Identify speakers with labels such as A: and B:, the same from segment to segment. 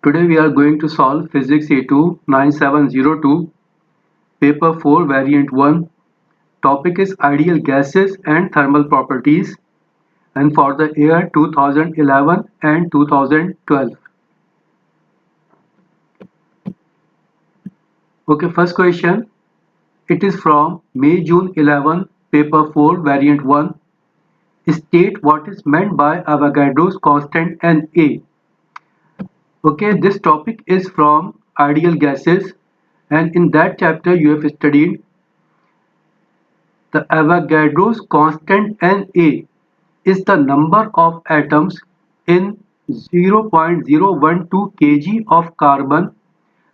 A: Today we are going to solve Physics A2 9702, Paper 4 Variant 1. Topic is Ideal Gases and Thermal Properties, and for the year 2011 and 2012. Okay, first question. It is from May-June 11, Paper 4 Variant 1. State what is meant by Avogadro's constant Na. Okay, this topic is from Ideal Gases, and in that chapter you have studied the Avogadro's constant Na is the number of atoms in 0.012 kg of carbon,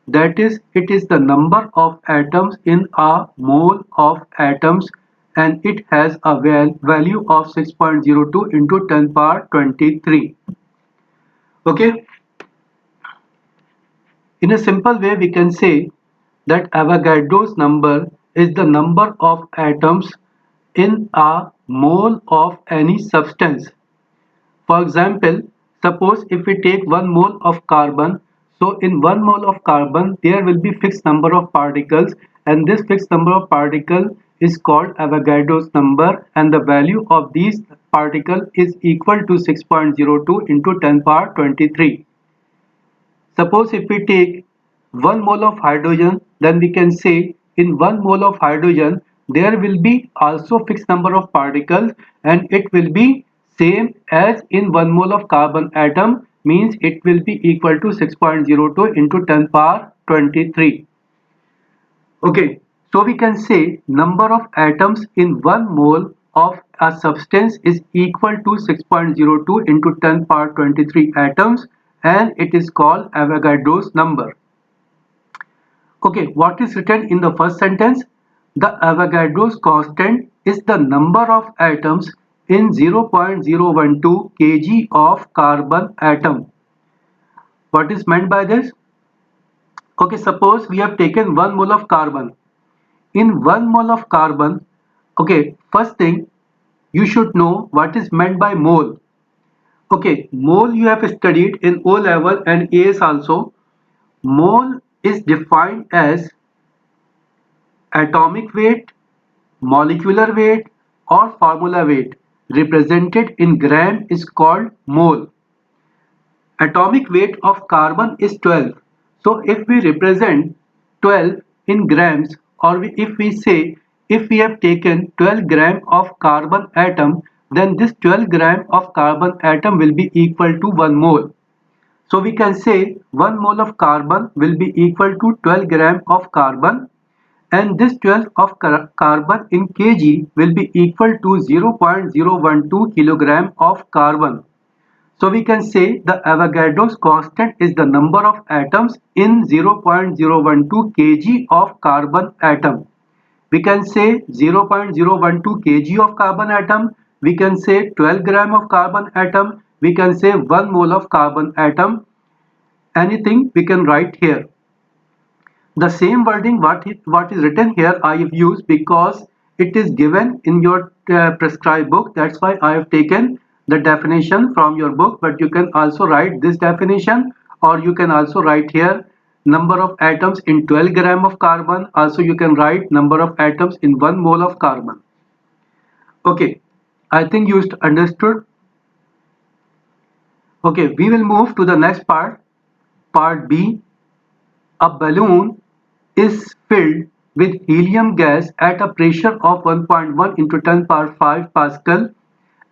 A: that is, it is the number of atoms in a mole of atoms, and it has a value of 6.02 into 10 power 23. Okay, in a simple way we can say that Avogadro's number is the number of atoms in a mole of any substance. For example, suppose if we take 1 mole of carbon, so in 1 mole of carbon there will be fixed number of particles, and this fixed number of particles is called Avogadro's number, and the value of these particles is equal to 6.02 into 10 power 23. Suppose if we take 1 mole of hydrogen, then we can say in 1 mole of hydrogen there will be also fixed number of particles, and it will be same as in 1 mole of carbon atom, means it will be equal to 6.02 into 10 power 23. Okay, so we can say number of atoms in 1 mole of a substance is equal to 6.02 into 10 power 23 atoms, and it is called Avogadro's number. Okay, what is written in the first sentence? The Avogadro's constant is the number of atoms in 0.012 kg of carbon atom. What is meant by this? Okay, suppose we have taken 1 mole of carbon. In 1 mole of carbon, okay, first thing you should know what is meant by mole. Okay, mole you have studied in O level and AS also. Mole is defined as atomic weight, molecular weight, or formula weight represented in gram is called mole. Atomic weight of carbon is 12. So if we represent 12 in grams, or if we say if we have taken 12 gram of carbon atom, then this 12 gram of carbon atom will be equal to 1 mole. So we can say 1 mole of carbon will be equal to 12 gram of carbon, and this 12 of carbon in kg will be equal to 0.012 kilogram of carbon. So we can say the Avogadro's constant is the number of atoms in 0.012 kg of carbon atom. We can say 0.012 kg of carbon atom, we can say 12 gram of carbon atom, we can say 1 mole of carbon atom. Anything we can write here. The same wording what is written here I have used because it is given in your prescribed book. That's why I have taken the definition from your book, but you can also write this definition, or you can also write here number of atoms in 12 gram of carbon. Also you can write number of atoms in 1 mole of carbon. Okay, I think you understood. Okay, we will move to the next part, part B. A balloon is filled with helium gas at a pressure of 1.1 into 10 power 5 Pascal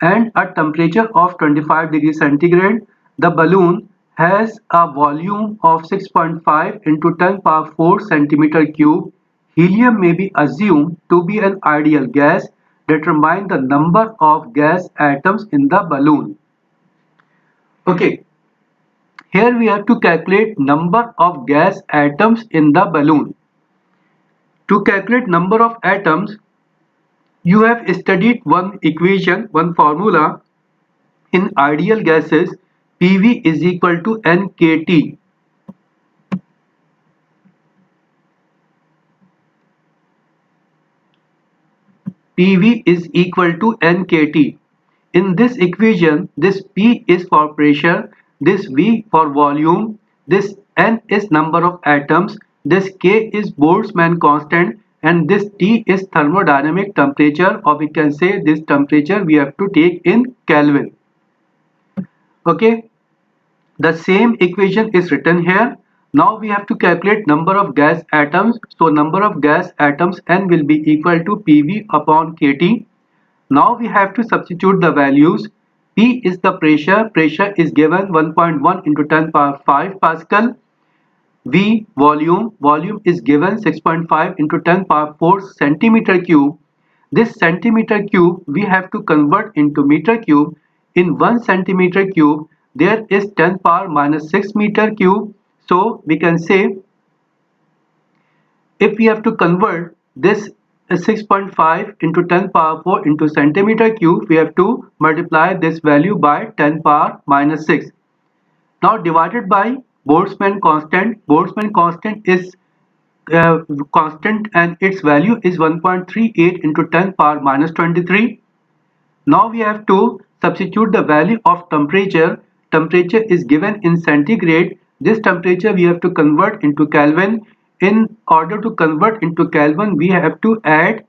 A: and a temperature of 25 degrees centigrade. The balloon has a volume of 6.5 into 10 power 4 centimeter cube. Helium may be assumed to be an ideal gas. Determine the number of gas atoms in the balloon. Okay, here we have to calculate number of gas atoms in the balloon. To calculate number of atoms, you have studied one equation, one formula in ideal gases. PV is equal to NKT. PV is equal to NKT. In this equation, this P is for pressure, this V for volume, this N is number of atoms, this K is Boltzmann constant, and this T is thermodynamic temperature, or we can say this temperature we have to take in Kelvin. Okay, the same equation is written here. Now we have to calculate number of gas atoms. So number of gas atoms N will be equal to PV upon KT. Now we have to substitute the values. P is the pressure. Pressure is given 1.1 into 10 power 5 Pascal. V volume. Volume is given 6.5 into 10 power 4 centimeter cube. This centimeter cube we have to convert into meter cube. In 1 centimeter cube there is 10 power minus 6 meter cube. So we can say if we have to convert this 6.5 into 10 power 4 into centimeter cube, we have to multiply this value by 10 power minus 6. Now divided by Boltzmann constant. Boltzmann constant is constant and its value is 1.38 into 10 power minus 23. Now we have to substitute the value of temperature. Temperature is given in centigrade. This temperature we have to convert into Kelvin. In order to convert into Kelvin, we have to add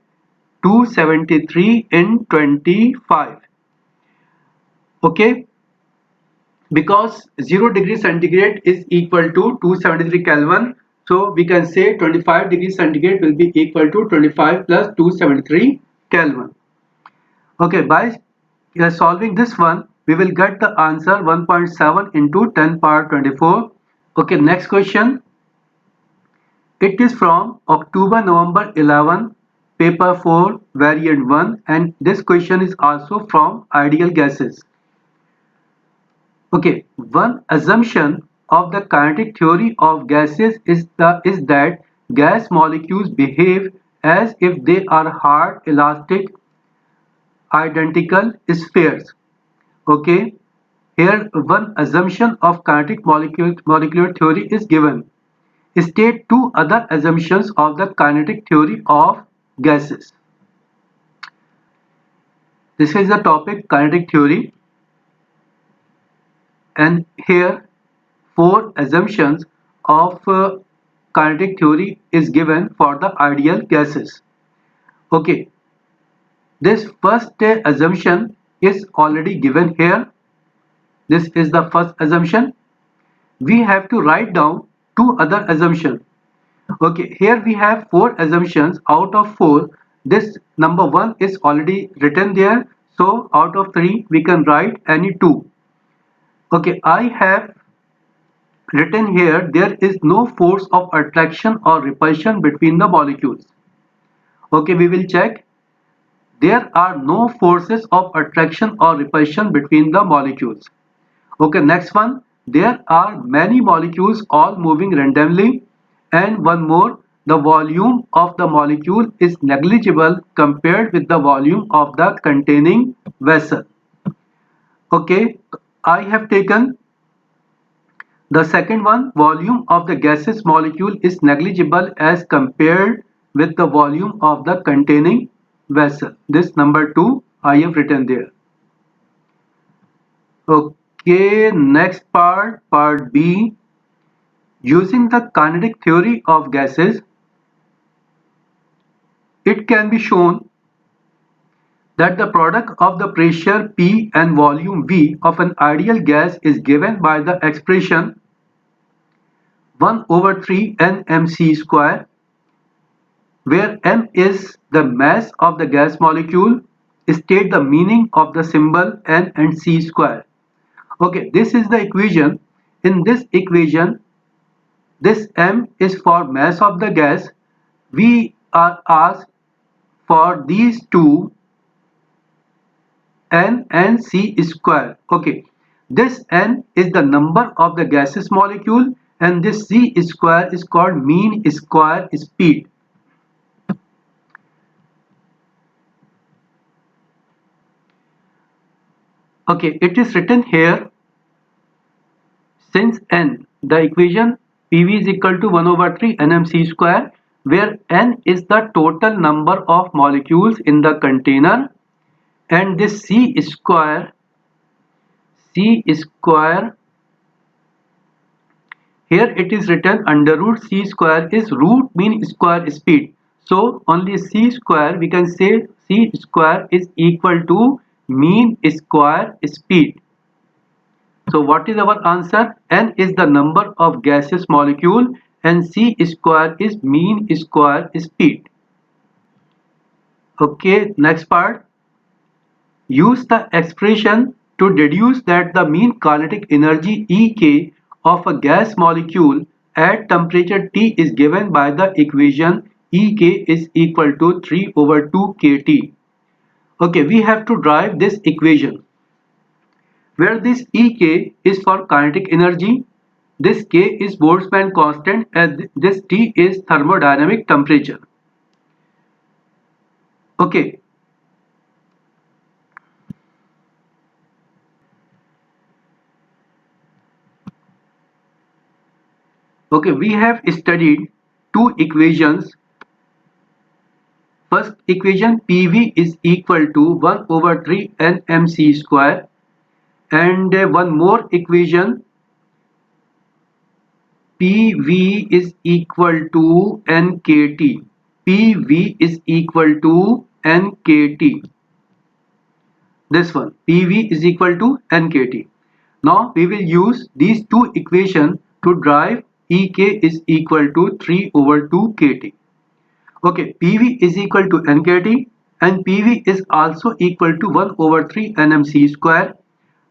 A: 273 in 25. Okay, because 0 degree centigrade is equal to 273 Kelvin. So we can say 25 degrees centigrade will be equal to 25 plus 273 Kelvin. Okay, by solving this one, we will get the answer 1.7 into 10 power 24. Okay, next question. It is from October-November 11, paper 4, variant 1, and this question is also from ideal gases. Okay, one assumption of the kinetic theory of gases is that gas molecules behave as if they are hard, elastic, identical spheres. Okay, here one assumption of kinetic molecular theory is given. State two other assumptions of the kinetic theory of gases. This is the topic kinetic theory, and here four assumptions of kinetic theory is given for the ideal gases. Okay, this first assumption is already given here. This is the first assumption. We have to write down two other assumptions. Okay, here we have four assumptions. Out of four, this number one is already written there. So out of three, we can write any two. Okay, I have written here there is no force of attraction or repulsion between the molecules. Okay, we will check. There are no forces of attraction or repulsion between the molecules. Okay, next one. There are many molecules all moving randomly, and one more, the volume of the molecule is negligible compared with the volume of the containing vessel. Okay, I have taken the second one. Volume of the gaseous molecule is negligible as compared with the volume of the containing vessel. This number 2 I have written there. Okay, next part B. Using the kinetic theory of gases, it can be shown that the product of the pressure P and volume V of an ideal gas is given by the expression 1 over 3 nmc square, where m is the mass of the gas molecule. State the meaning of the symbol n and c square. Okay, this is the equation. In this equation, this m is for mass of the gas. We are asked for these two, n and c square. Okay, this n is the number of the gaseous molecule, and this c square is called mean square speed. Okay, it is written here, since n, the equation PV is equal to 1 over 3 nmc square, where n is the total number of molecules in the container, and this c square Here it is written under root c square is root mean square speed. So only c square, we can say c square is equal to mean square speed. So what is our answer? N is the number of gaseous molecule and c square is mean square speed. Okay, next part. Use the expression to deduce that the mean kinetic energy Ek of a gas molecule at temperature T is given by the equation Ek is equal to 3 over 2 kT. Okay, we have to derive this equation where this Ek is for kinetic energy, this K is Boltzmann constant and this T is thermodynamic temperature. Okay, we have studied two equations. First equation PV is equal to 1 over 3 nmc square, and one more equation PV is equal to nkt. PV is equal to nkt. This one PV is equal to nkt. Now we will use these two equations to derive Ek is equal to 3 over 2 kT. Okay, PV is equal to nkt and PV is also equal to 1 over 3 nmc square.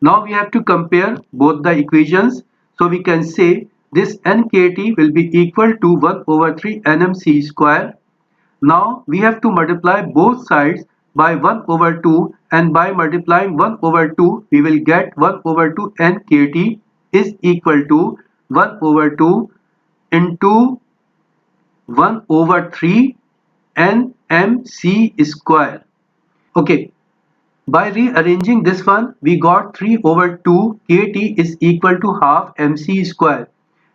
A: Now we have to compare both the equations. So we can say this nkt will be equal to 1 over 3 nmc square. Now we have to multiply both sides by 1 over 2, and by multiplying 1 over 2 we will get 1 over 2 nkt is equal to 1 over 2 into 1 over 3 nmc square. Okay, by rearranging this one we got 3 over 2 kT is equal to half mc square,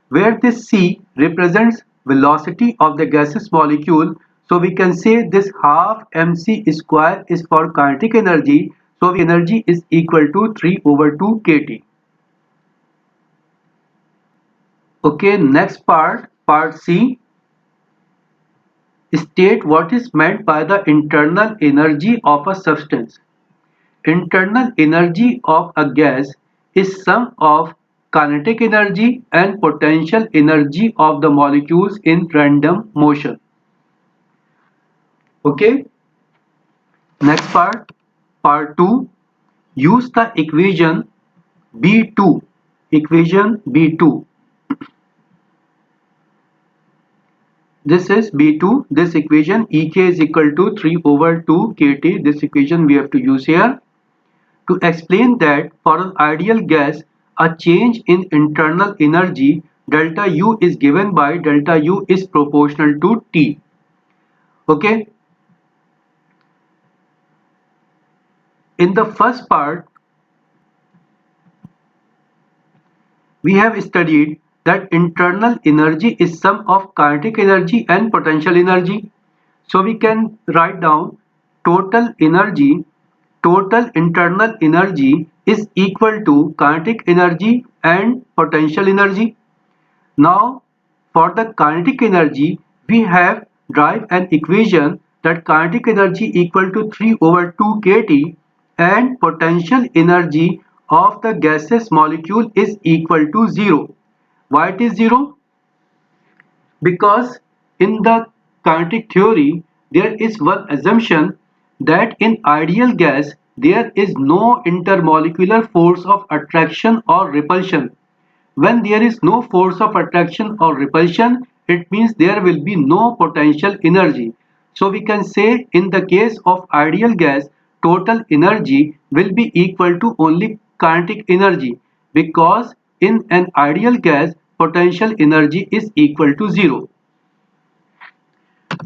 A: where this c represents velocity of the gaseous molecule. So we can say this half mc square is for kinetic energy. So energy is equal to 3 over 2 kT. Okay, next part, part C. State what is meant by the internal energy of a substance. Internal energy of a gas is sum of kinetic energy and potential energy of the molecules in random motion. Okay, next part, part 2. Use the equation B2. Equation B2. This is B2. This equation Ek is equal to 3 over 2 kT. This equation we have to use here to explain that for an ideal gas, a change in internal energy delta U is given by delta U is proportional to T. Okay. In the first part, we have studied that internal energy is sum of kinetic energy and potential energy. So we can write down total energy, total internal energy is equal to kinetic energy and potential energy. Now for the kinetic energy, we have derived an equation that kinetic energy equal to 3 over 2 kT and potential energy of the gaseous molecule is equal to 0. Why it is 0? Because in the kinetic theory there is one assumption that in ideal gas there is no intermolecular force of attraction or repulsion. When there is no force of attraction or repulsion, it means there will be no potential energy. So we can say in the case of ideal gas, total energy will be equal to only kinetic energy, because in an ideal gas, potential energy is equal to 0.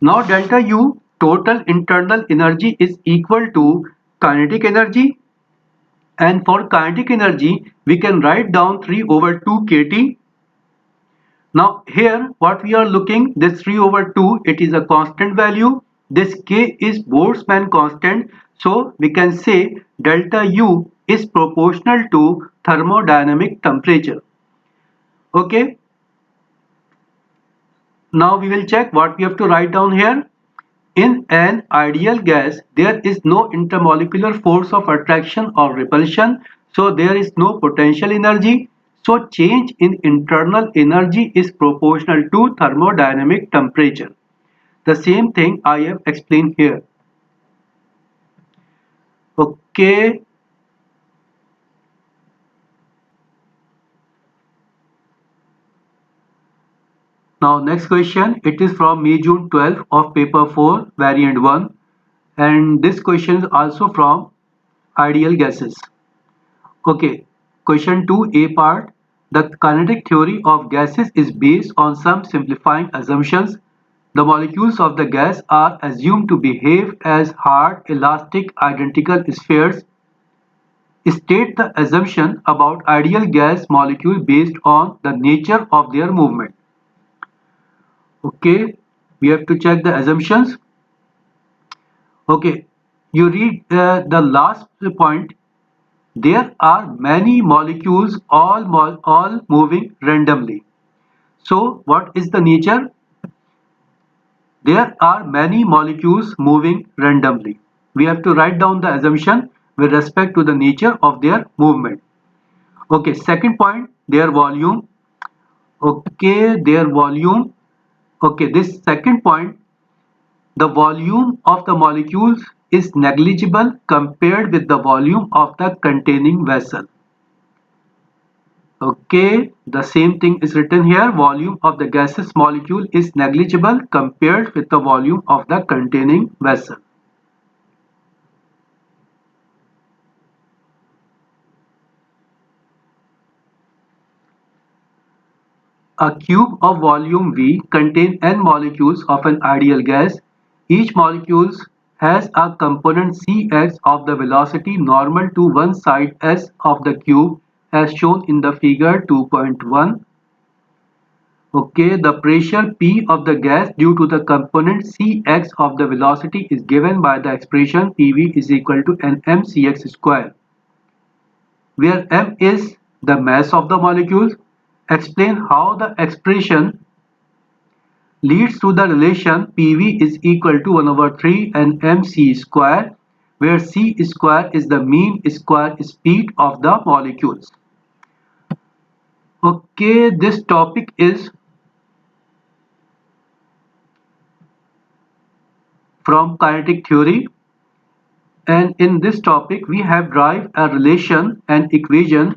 A: Now delta U, total internal energy, is equal to kinetic energy, and for kinetic energy we can write down 3 over 2 kT. Now here what we are looking, this 3 over 2, it is a constant value. This K is Boltzmann constant. So we can say delta U is proportional to thermodynamic temperature. Okay. Now we will check what we have to write down here. In an ideal gas, there is no intermolecular force of attraction or repulsion, so there is no potential energy. So change in internal energy is proportional to thermodynamic temperature. The same thing I have explained here. Okay. Now next question, it is from May June 12 of paper 4 variant 1, and this question is also from ideal gases. Okay, question 2a part. The kinetic theory of gases is based on some simplifying assumptions. The molecules of the gas are assumed to behave as hard, elastic, identical spheres. State the assumption about ideal gas molecule based on the nature of their movement. Okay, we have to check the assumptions. Okay, you read the last point. There are many molecules all moving randomly. So what is the nature? There are many molecules moving randomly. We have to write down the assumption with respect to the nature of their movement. Okay, second point, their volume. Okay, their volume. Okay, this second point, the volume of the molecules is negligible compared with the volume of the containing vessel. Okay, the same thing is written here. Volume of the gaseous molecule is negligible compared with the volume of the containing vessel. A cube of volume V contains n molecules of an ideal gas. Each molecule has a component Cx of the velocity normal to one side S of the cube as shown in the figure 2.1. Okay, the pressure P of the gas due to the component Cx of the velocity is given by the expression Pv is equal to nmcx square, where m is the mass of the molecules. Explain how the expression leads to the relation Pv is equal to 1 over 3 nmc square, where c square is the mean square speed of the molecules. Okay, this topic is from kinetic theory, and in this topic we have derived a relation and equation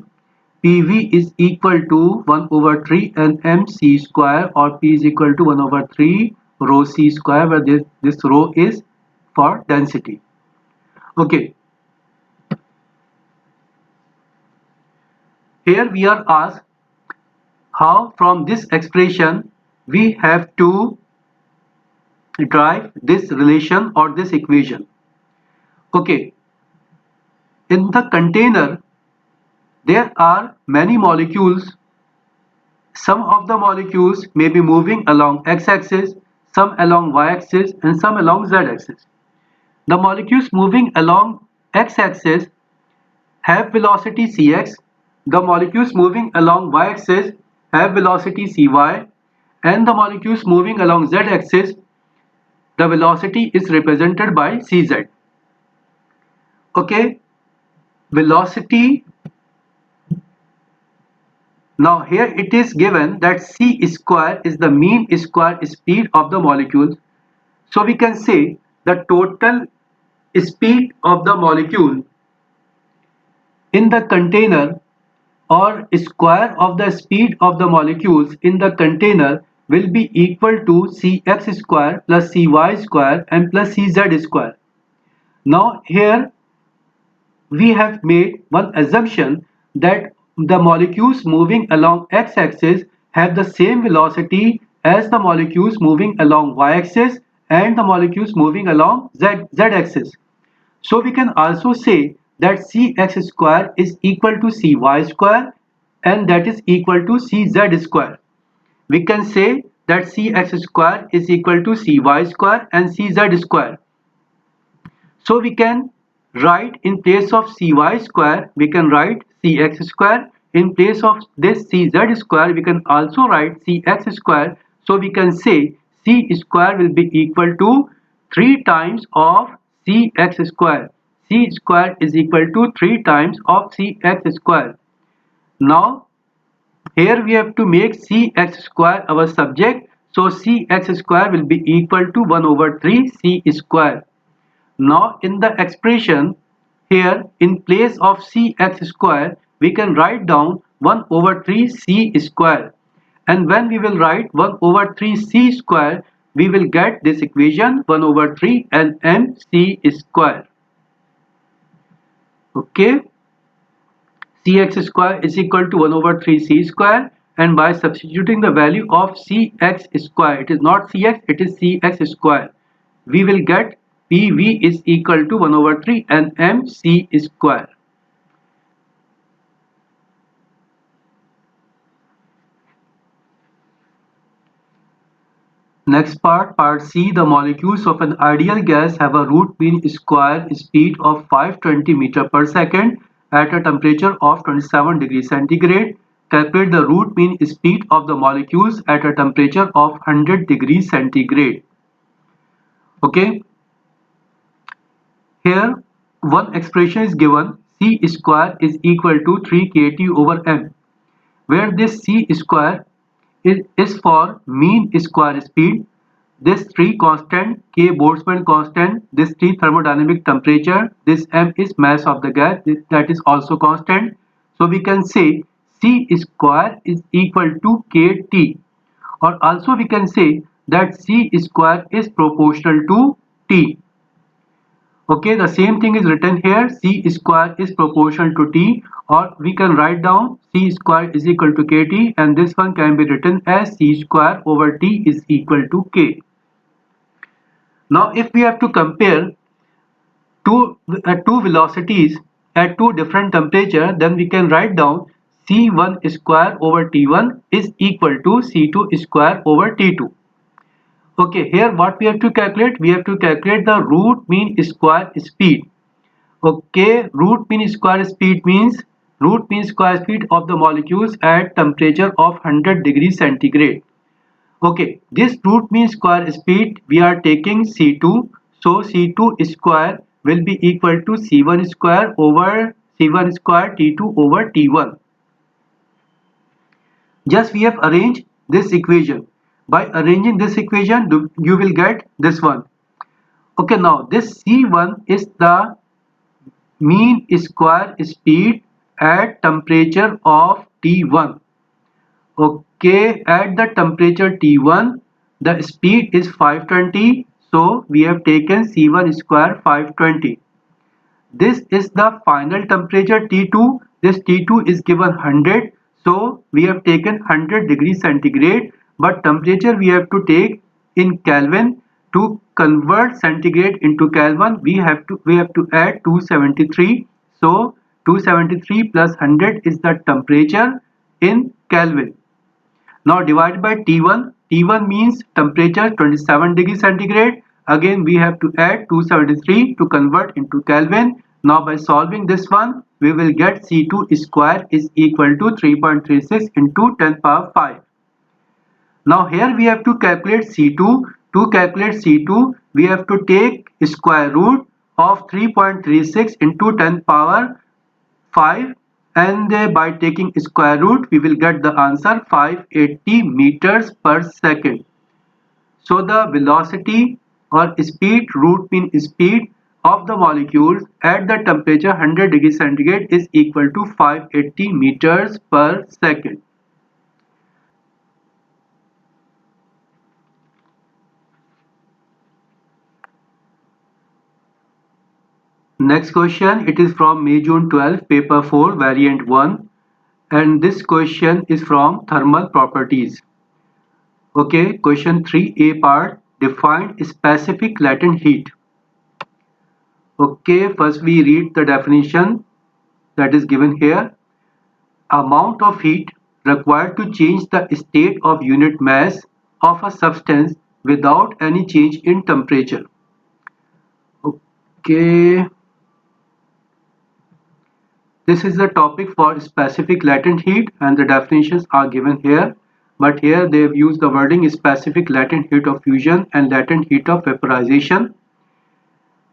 A: Pv is equal to 1 over 3 nmc square, or P is equal to 1 over 3 rho c square, where this rho is for density. Okay, here we are asked how from this expression we have to derive this relation or this equation. Okay, in the container there are many molecules. Some of the molecules may be moving along x-axis, some along y-axis, and some along z-axis. The molecules moving along x-axis have velocity cx, the molecules moving along y-axis have velocity cy, and the molecules moving along z-axis, the velocity is represented by cz. Okay, velocity. Now here it is given that c square is the mean square speed of the molecules. So we can say the total speed of the molecule in the container, or square of the speed of the molecules in the container, will be equal to cx square plus cy square and plus cz square. Now here we have made one assumption that the molecules moving along x-axis have the same velocity as the molecules moving along y-axis and the molecules moving along z-axis. So we can also say that cx square is equal to cy square, and that is equal to cz square. We can say that cx square is equal to cy square and cz square. So we can write in place of cy square, we can write cx square. In place of this cz square, we can also write cx square. So we can say C square will be equal to 3 times of Cx square. C square is equal to 3 times of Cx square. Now here we have to make Cx square our subject. So Cx square will be equal to 1 over 3 C square. Now in the expression here in place of Cx square we can write down 1 over 3 C square, and when we will write 1 over 3 C square we will get this equation 1 over 3 and mc square. Okay, Cx square is equal to 1 over 3 C square, and by substituting the value of Cx square, it is not Cx, it is Cx square, we will get PV is equal to 1 over 3 and mc square. Next part C. The molecules of an ideal gas have a root mean square speed of 520 meter per second at a temperature of 27 degrees centigrade. Calculate the root mean speed of the molecules at a temperature of 100 degrees centigrade. Okay, here one expression is given, C square is equal to 3 kT over m, where this C square is for mean square speed, this T constant, K Boltzmann constant, this T thermodynamic temperature, this m is mass of the gas, that is also constant. So we can say C square is equal to KT, or also we can say that C square is proportional to T. Okay, the same thing is written here, C square is proportional to T, or we can write down C square is equal to KT, and this one can be written as C square over T is equal to K. Now if we have to compare two velocities at two different temperature, then we can write down C1 square over T1 is equal to C2 square over T2. Okay, here what we have to calculate? We have to calculate the root mean square speed. Okay, root mean square speed means root mean square speed of the molecules at temperature of 100 degrees centigrade. Okay, this root mean square speed we are taking C2, so C2 square will be equal to C1 square over C1 square T2 over T1. Just we have arranged this equation. By arranging this equation, you will get this one. Okay, now this C1 is the mean square speed at temperature of T1. Okay, at the temperature T1, the speed is 520, so we have taken C1 square 520. This is the final temperature T2. This T2 is given 100, so we have taken 100 degrees centigrade, but temperature we have to take in Kelvin. To convert centigrade into Kelvin, we have to add 273. So 273 plus 100 is the temperature in Kelvin. Now divide by T1. T1 means temperature 27 degrees centigrade. Again we have to add 273 to convert into Kelvin. Now by solving this one, we will get C2 square is equal to 3.36 into 10 power 5. Now here we have to calculate C2. To calculate C2, we have to take square root of 3.36 into 10 power 5, and by taking square root we will get the answer 580 meters per second. So the velocity or speed, root mean speed of the molecules at the temperature 100 degrees centigrade is equal to 580 meters per second. Next question, it is from May June 12, paper 4, variant 1, and this question is from thermal properties. Okay, question 3a part, define specific latent heat. Okay, first we read the definition that is given here. Amount of heat required to change the state of unit mass of a substance without any change in temperature. Okay, this is the topic for specific latent heat and the definitions are given here. but here they have used the wording specific latent heat of fusion and latent heat of vaporization,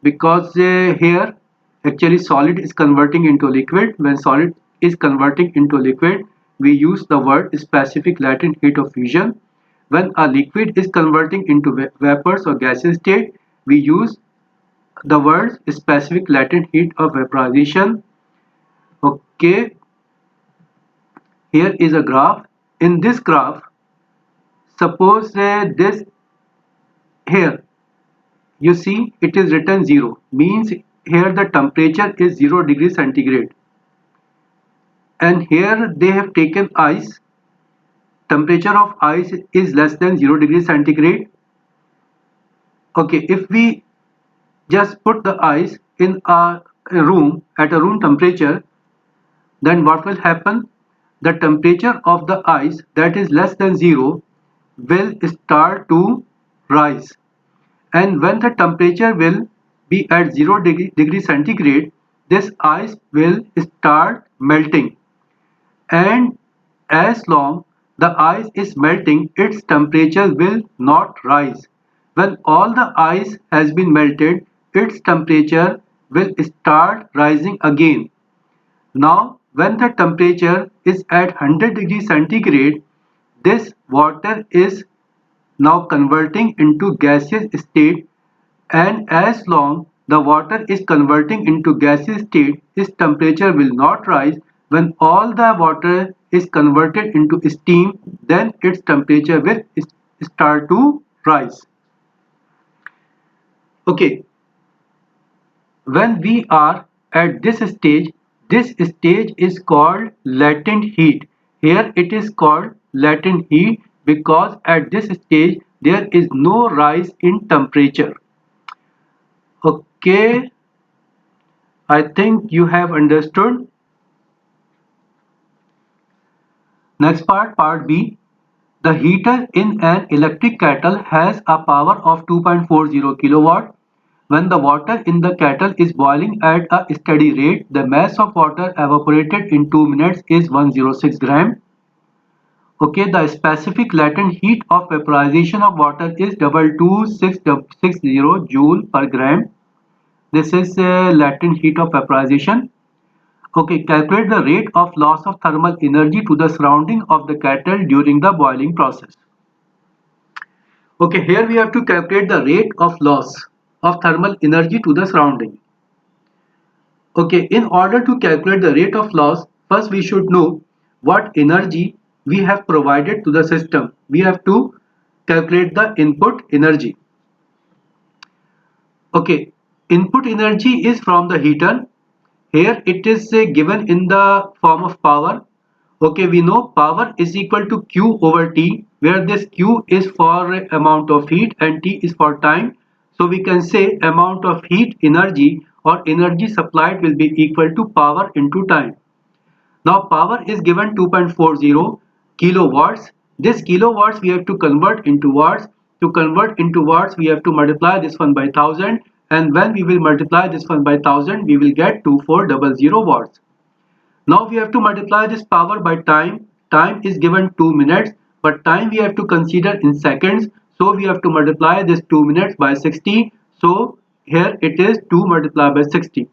A: because here actually solid is converting into liquid. When solid is converting into liquid, we use the word specific latent heat of fusion. When a liquid is converting into vapors or gaseous state, we use the word specific latent heat of vaporization. Okay, here is a graph. In this graph, suppose this here, you see it is written 0, means here the temperature is 0 degrees centigrade, and here they have taken ice. Temperature of ice is less than 0 degrees centigrade. Okay, if we just put the ice in a room at a room temperature, then what will happen? The temperature of the ice that is less than 0 will start to rise, and when the temperature will be at 0 degree centigrade, this ice will start melting, and as long the ice is melting, its temperature will not rise. When all the ice has been melted, its temperature will start rising again. Now, when the temperature is at 100 degrees centigrade, this water is now converting into gaseous state, and as long the water is converting into gaseous state, its temperature will not rise. When all the water is converted into steam, then its temperature will start to rise. Okay, when we are at this stage is called latent heat. Here it is called latent heat because at this stage there is no rise in temperature. Okay, I think you have understood. Next part, part B. The heater in an electric kettle has a power of 2.40 kilowatt. When the water in the kettle is boiling at a steady rate, the mass of water evaporated in 2 minutes is 106 gram. Okay, the specific latent heat of vaporization of water is 22660 joule per gram. This is latent heat of vaporization. Okay, calculate the rate of loss of thermal energy to the surrounding of the kettle during the boiling process. Okay, here we have to calculate the rate of loss of thermal energy to the surrounding. Okay, in order to calculate the rate of loss, first we should know what energy we have provided to the system. We have to calculate the input energy. Okay, input energy is from the heater. Here it is given in the form of power. Okay, we know power is equal to Q over T, where this Q is for amount of heat and T is for time. So we can say amount of heat energy or energy supplied will be equal to power into time. Now power is given 2.40 kilowatts. This kilowatts we have to convert into watts. To convert into watts we have to multiply this one by 1000, and when we will multiply this one by 1000 we will get 2400 watts. Now we have to multiply this power by time. Time is given 2 minutes, but time we have to consider in seconds. So we have to multiply this 2 minutes by 60. So here it is 2 multiplied by 60.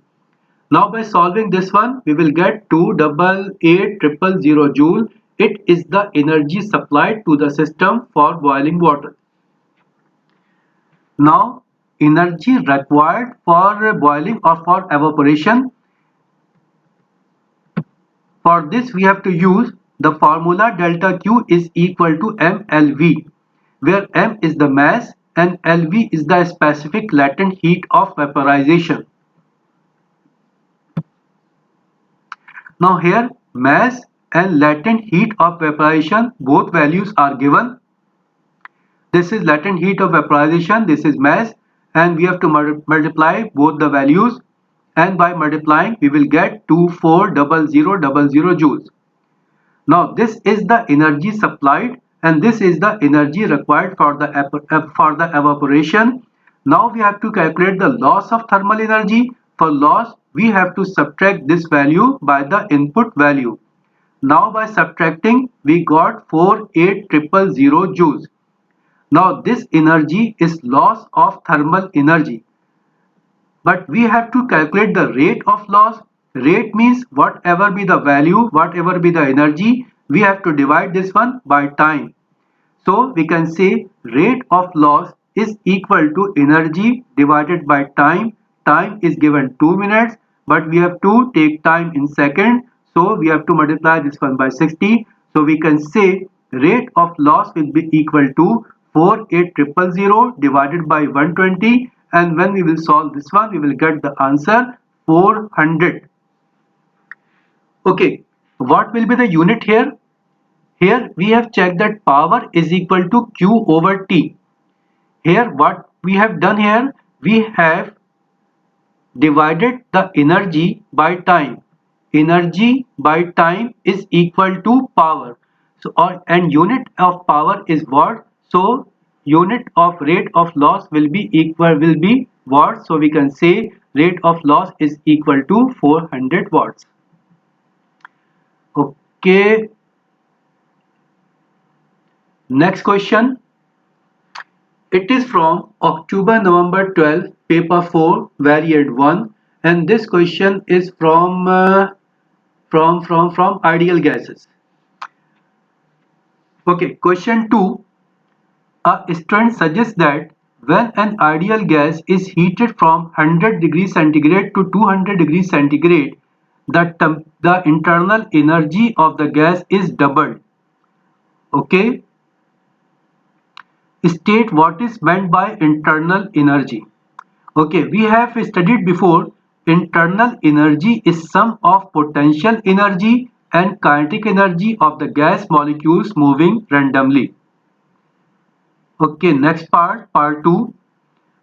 A: Now by solving this one, we will get 288,000 joule. It is the energy supplied to the system for boiling water. Now energy required for boiling or for evaporation. For this we have to use the formula delta Q is equal to mLV, where m is the mass and LV is the specific latent heat of vaporization. Now here mass and latent heat of vaporization, both values are given. This is latent heat of vaporization, this is mass, and we have to multiply both the values, and by multiplying we will get 240000 joules. Now this is the energy supplied and this is the energy required for the evaporation. Now we have to calculate the loss of thermal energy. For loss we have to subtract this value by the input value. Now by subtracting, we got 48,000 joules. Now this energy is loss of thermal energy. But we have to calculate the rate of loss. Rate means whatever be the value, whatever be the energy, we have to divide this one by time. So we can say rate of loss is equal to energy divided by time. Time is given 2 minutes, but we have to take time in second. So we have to multiply this one by 60. So we can say rate of loss will be equal to 48,000 divided by 120, and when we will solve this one, we will get the answer 400. Okay, what will be the unit here? Here we have checked that power is equal to Q over T. Here what we have done here, we have divided the energy by time. Energy by time is equal to power. So and unit of power is watt. So unit of rate of loss will be watt. So we can say rate of loss is equal to 400 watts. Okay. Next question. It is from October-November 12, paper 4, variant 1, and this question is from ideal gases. Okay, question 2. A student suggests that when an ideal gas is heated from 100 degrees centigrade to 200 degrees centigrade, the internal energy of the gas is doubled. Okay, state what is meant by internal energy. Okay, we have studied before internal energy is sum of potential energy and kinetic energy of the gas molecules moving randomly. Okay, next part 2.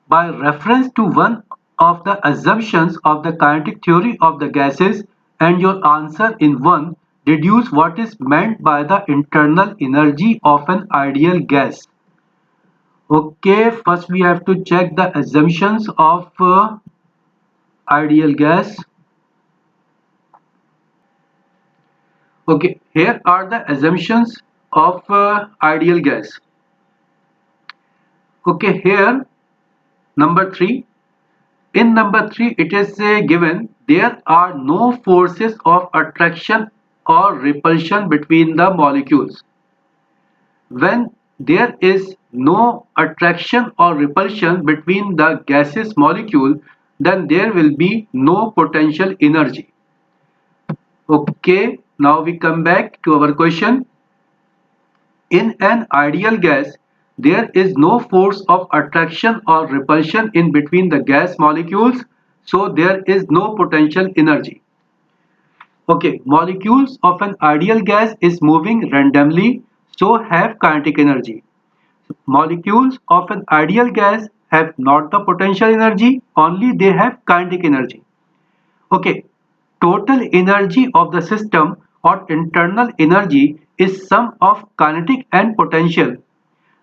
A: By reference to one of the assumptions of the kinetic theory of the gases and your answer in 1, deduce what is meant by the internal energy of an ideal gas. Okay, first we have to check the assumptions of ideal gas. Okay, here are the assumptions of ideal gas. Okay, here number 3. In number 3 it is given there are no forces of attraction or repulsion between the molecules. When there is no attraction or repulsion between the gaseous molecule, then there will be no potential energy. Okay, now we come back to our question. In an ideal gas, there is no force of attraction or repulsion in between the gas molecules, so there is no potential energy. Okay, molecules of an ideal gas is moving randomly, so have kinetic energy. Molecules of an ideal gas have not the potential energy, only they have kinetic energy. Okay, total energy of the system or internal energy is sum of kinetic and potential.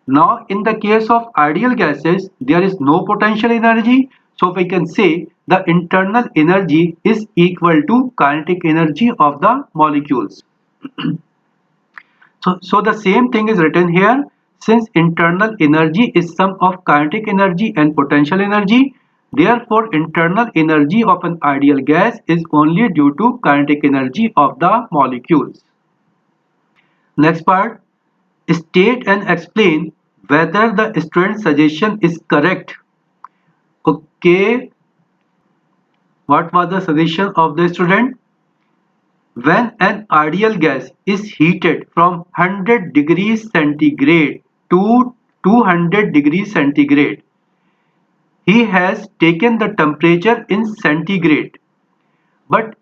A: Now in the case of ideal gases, there is no potential energy, so we can say the internal energy is equal to kinetic energy of the molecules. So the same thing is written here. Since internal energy is sum of kinetic energy and potential energy, therefore internal energy of an ideal gas is only due to kinetic energy of the molecules. Next part, state and explain whether the student's suggestion is correct. Okay, what was the suggestion of the student? When an ideal gas is heated from 100 degrees centigrade to 200 degrees centigrade, he has taken the temperature in centigrade. But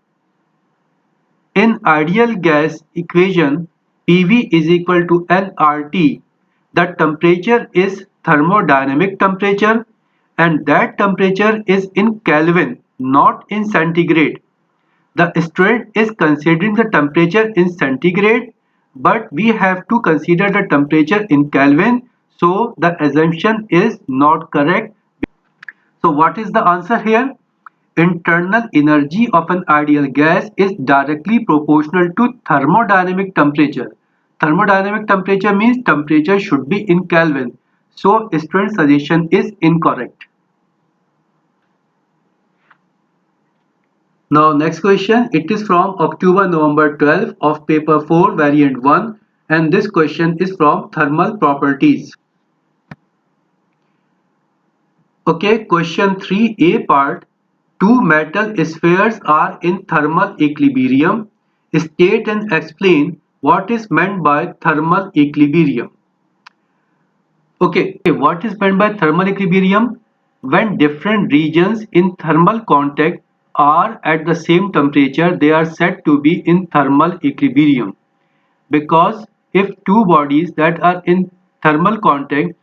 A: in ideal gas equation, PV is equal to nRT. The temperature is thermodynamic temperature, and that temperature is in Kelvin, not in centigrade. The student is considering the temperature in centigrade, but we have to consider the temperature in Kelvin, so the assumption is not correct. So what is the answer here? internal energy of an ideal gas is directly proportional to thermodynamic temperature. Thermodynamic temperature means temperature should be in Kelvin. So student suggestion is incorrect. Now next question, it is from October November 12 of paper 4 variant 1, and this question is from thermal properties. Okay, question 3a part. Two metal spheres are in thermal equilibrium. State and explain what is meant by thermal equilibrium. Okay, what is meant by thermal equilibrium? When different regions in thermal contact are at the same temperature, they are said to be in thermal equilibrium. Because if two bodies that are in thermal contact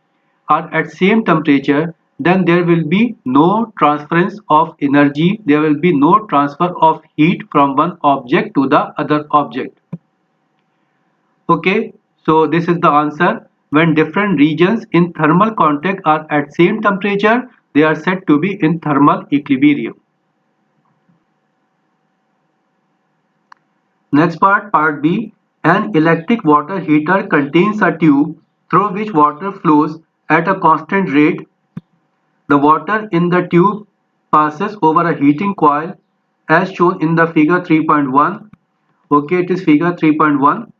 A: are at same temperature, then there will be no transference of energy, there will be no transfer of heat from one object to the other object. Okay, so this is the answer. When different regions in thermal contact are at same temperature, they are said to be in thermal equilibrium. Next part, part B. An electric water heater contains a tube through which water flows at a constant rate. The water in the tube passes over a heating coil as shown in the figure 3.1. Okay, it is figure 3.1.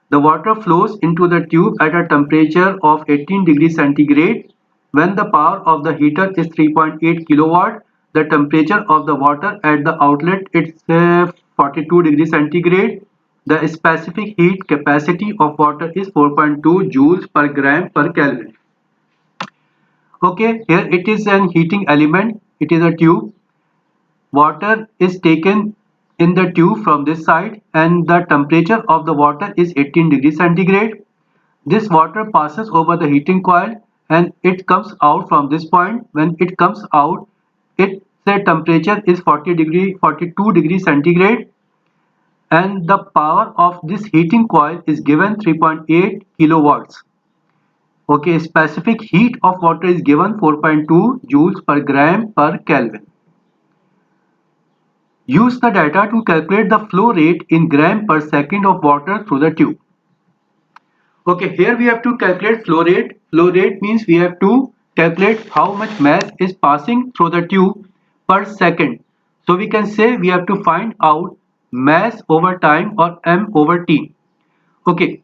A: The water flows into the tube at a temperature of 18 degrees centigrade. When the power of the heater is 3.8 kilowatt, the temperature of the water at the outlet is 42 degrees centigrade. The specific heat capacity of water is 4.2 joules per gram per Kelvin. Okay, here it is an heating element. It is a tube. Water is taken in the tube from this side and the temperature of the water is 18 degrees centigrade. This water passes over the heating coil and it comes out from this point. When it comes out, its temperature is 42 degrees centigrade, and the power of this heating coil is given 3.8 kilowatts. Okay, specific heat of water is given 4.2 joules per gram per Kelvin. Use the data to calculate the flow rate in gram per second of water through the tube. Okay, here we have to calculate flow rate. Flow rate means we have to calculate how much mass is passing through the tube per second. So we can say we have to find out mass over time or m over t. Okay,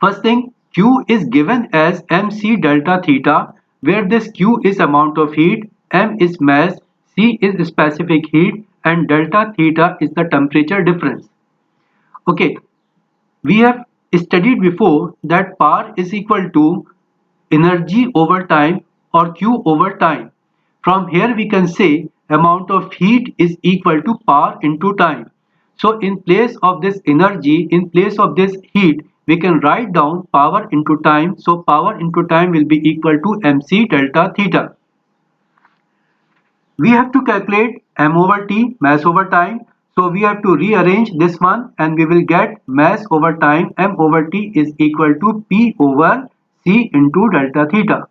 A: first thing, Q is given as mc delta theta, where this Q is amount of heat, m is mass, c is specific heat, and delta theta is the temperature difference. Okay, we have studied before that power is equal to energy over time or Q over time. From here we can say amount of heat is equal to power into time. So in place of this energy, in place of this heat, we can write down power into time. So power into time will be equal to mc delta theta. We have to calculate m over t, mass over time. So we have to rearrange this one and we will get mass over time m over t is equal to p over c into delta theta.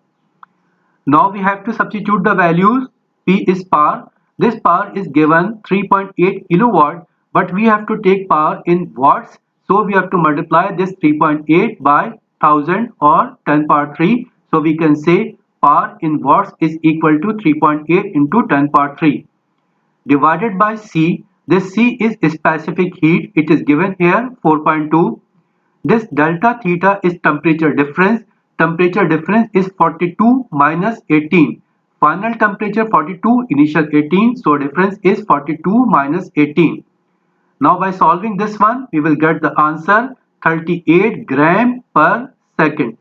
A: Now we have to substitute the values. P is power. This power is given 3.8 kilowatt, but we have to take power in watts. So we have to multiply this 3.8 by 1000 or 10 power 3. So we can say power in watts is equal to 3.8 into 10 power 3 divided by C. This C is specific heat. It is given here 4.2. This delta theta is temperature difference. Temperature difference is 42 minus 18. Final temperature 42, initial 18. So difference is 42 minus 18. Now by solving this one, we will get the answer 38 gram per second.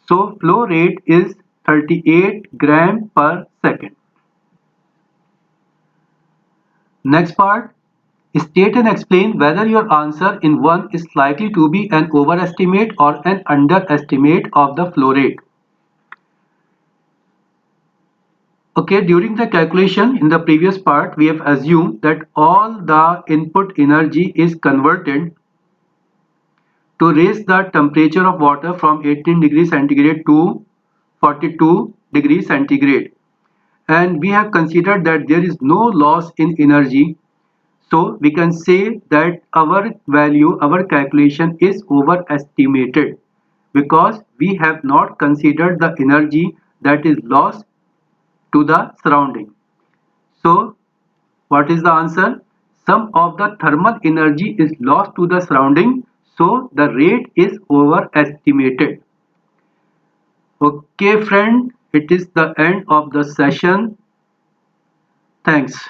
A: So flow rate is 38 gram per second. Next part, state and explain whether your answer in 1 is likely to be an overestimate or an underestimate of the flow rate. Okay, during the calculation in the previous part, we have assumed that all the input energy is converted to raise the temperature of water from 18 degrees centigrade to 42 degrees centigrade. and we have considered that there is no loss in energy, so we can say that our calculation is overestimated because we have not considered the energy that is lost to the surrounding. So what is the answer? Some of the thermal energy is lost to the surrounding, so the rate is overestimated. Okay friend, it is the end of the session. Thanks.